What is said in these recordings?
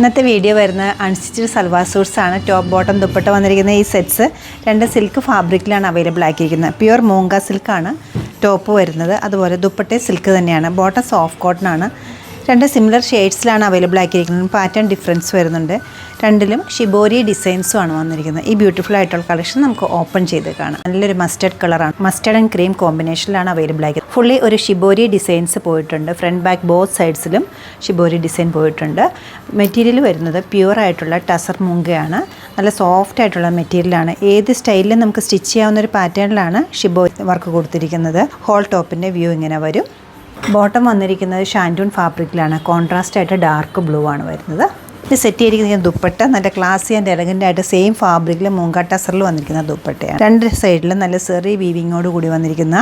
ഇന്നത്തെ വീഡിയോ വരുന്ന unstitched salwar suits ആണ്. ടോപ്പ് ബോട്ടം ദുപ്പട്ട വന്നിരിക്കുന്ന ഈ സെറ്റ്സ് 2 സിൽക്ക് ഫാബ്രിക്കിലാണ് അവൈലബിൾ ആക്കിയിരിക്കുന്നത്. പ്യുവർ മോങ്ക സിൽക്കാണ് ടോപ്പ് വരുന്നത്. അതുപോലെ ദുപ്പട്ട സിൽക്ക് തന്നെയാണ്. ബോട്ടം സോഫ്റ്റ് കോട്ടൺ ആണ്. 2 സിമിലർ ഷെയ്ഡ്സിലാണ് അവൈലബിൾ ആക്കിയിരിക്കുന്നത്. പാറ്റേൺ ഡിഫറൻസ് വരുന്നുണ്ട്. രണ്ടിലും ഷിബോരി ഡിസൈൻസും ആണ് വന്നിരിക്കുന്നത്. ഈ ബ്യൂട്ടിഫുൾ ആയിട്ടുള്ള കളക്ഷൻ നമുക്ക് ഓപ്പൺ ചെയ്ത് കാണാം. നല്ലൊരു മസ്റ്റർഡ് കളറാണ്. മസ്റ്റർഡ് ആൻഡ് ക്രീം കോമ്പിനേഷനിലാണ് അവൈലബിൾ ആക്കിയത്. ഫുള്ളി ഒരു ഷിബോരി ഡിസൈൻസ് പോയിട്ടുണ്ട്. ഫ്രണ്ട് ബാക്ക് ബോത്ത് സൈഡ്സിലും ഷിബോരി ഡിസൈൻ പോയിട്ടുണ്ട്. മെറ്റീരിയൽ വരുന്നത് പ്യുവർ ആയിട്ടുള്ള ടസർ മൂങ്കയാണ്. നല്ല സോഫ്റ്റ് ആയിട്ടുള്ള മെറ്റീരിയലാണ്. ഏത് സ്റ്റൈലിലും നമുക്ക് സ്റ്റിച്ച് ചെയ്യാവുന്ന ഒരു പാറ്റേണിലാണ് ഷിബോരി വർക്ക് കൊടുത്തിരിക്കുന്നത്. ഹോൾ ടോപ്പിൻ്റെ വ്യൂ ഇങ്ങനെ വരും. ബോട്ടം വന്നിരിക്കുന്നത് ഷാൻറ്റൂൺ ഫാബ്രിക്കിലാണ്. കോൺട്രാസ്റ്റ് ആയിട്ട് ഡാർക്ക് ബ്ലൂ ആണ് വരുന്നത്. ഇത് സെറ്റ് ചെയ്തിരിക്കുന്ന ദുപ്പട്ട നല്ല ക്ലാസി ആൻഡ് എലഗൻ്റ് ആയിട്ട് സെയിം ഫാബ്രിക്കിൽ മൂങ്ക ടസറിൽ വന്നിരിക്കുന്ന ദുപ്പട്ടയാണ്. 2 സൈഡിലും നല്ല സെറി വീവിങ്ങോട് കൂടി വന്നിരിക്കുന്ന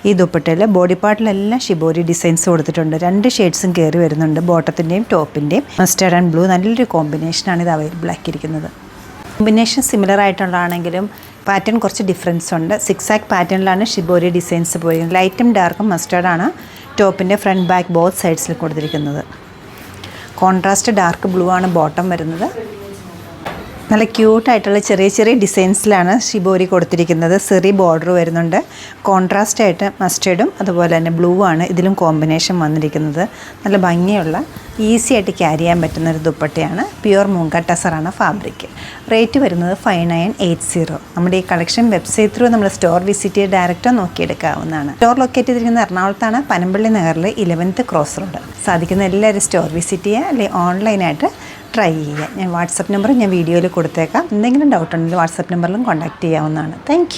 ഈ ദുപ്പട്ടയിൽ ബോഡി പാർട്ടിലെല്ലാം ഷിബോരി ഡിസൈൻസ് കൊടുത്തിട്ടുണ്ട്. 2 ഷെയ്ഡ്സും കയറി വരുന്നുണ്ട്. ബോട്ടത്തിൻ്റെയും ടോപ്പിൻ്റെയും മസ്റ്റർഡ് ആൻഡ് ബ്ലൂ നല്ലൊരു കോമ്പിനേഷനാണ് ഇത് അവൈലബിൾ ആക്കിയിരിക്കുന്നത്. കോമ്പിനേഷൻ സിമിലർ ആയിട്ടുള്ളതാണെങ്കിലും പാറ്റേൺ കുറച്ച് ഡിഫറൻസ് ഉണ്ട്. 6 ആക്ക് പാറ്റേണിലാണ് ഷിബോരി ഡിസൈൻസ് പോയിരിക്കുന്നത്. ലൈറ്റും ഡാർക്കും മസ്റ്റേർഡാണ് ടോപ്പിൻ്റെ ഫ്രണ്ട് ബാക്ക് ബോത്ത് സൈഡ്സിൽ കൊടുത്തിരിക്കുന്നത്. കോൺട്രാസ്റ്റ് ഡാർക്ക് ബ്ലൂ ആണ് ബോട്ടം വരുന്നത്. നല്ല ക്യൂട്ടായിട്ടുള്ള ചെറിയ ചെറിയ ഡിസൈൻസിലാണ് ഷിബോരി കൊടുത്തിരിക്കുന്നത്. സെറി ബോർഡർ വരുന്നുണ്ട്. കോൺട്രാസ്റ്റ് ആയിട്ട് മസ്റ്റേർഡും അതുപോലെ തന്നെ ബ്ലൂ ആണ് ഇതിലും കോമ്പിനേഷൻ വന്നിരിക്കുന്നത്. നല്ല ഭംഗിയുള്ള ഈസി ആയിട്ട് ക്യാരി ചെയ്യാൻ പറ്റുന്ന ഒരു ദുപ്പട്ടയാണ്. പ്യുവർ മൂങ്ക ടസറാണ് ഫാബ്രിക്. റേറ്റ് വരുന്നത് 5980. നമ്മുടെ ഈ കളക്ഷൻ വെബ്സൈറ്റ് ത്രൂ നമ്മൾ സ്റ്റോർ വിസിറ്റ് ചെയ്ത് ഡയറക്റ്റ് നോക്കിയെടുക്കാവുന്നതാണ്. സ്റ്റോർ ലൊക്കേറ്റ് ചെയ്തിരിക്കുന്നത് എറണാകുളത്താണ്, പനമ്പള്ളി നഗറിൽ 11th ക്രോസ് റോഡ്. സാധിക്കുന്ന എല്ലാവരും സ്റ്റോർ വിസിറ്റ് ചെയ്യുക, അല്ലെങ്കിൽ ഓൺലൈനായിട്ട് ട്രൈ ചെയ്യുക. ഞാൻ വാട്സപ്പ് നമ്പർ ഞാൻ വീഡിയോയിൽ കൊടുത്തേക്കാം. എന്തെങ്കിലും ഡൗട്ട് ഉണ്ടെങ്കിൽ വാട്സപ്പ് നമ്പറിലും കോൺടാക്റ്റ് ചെയ്യാവുന്നതാണ്. താങ്ക്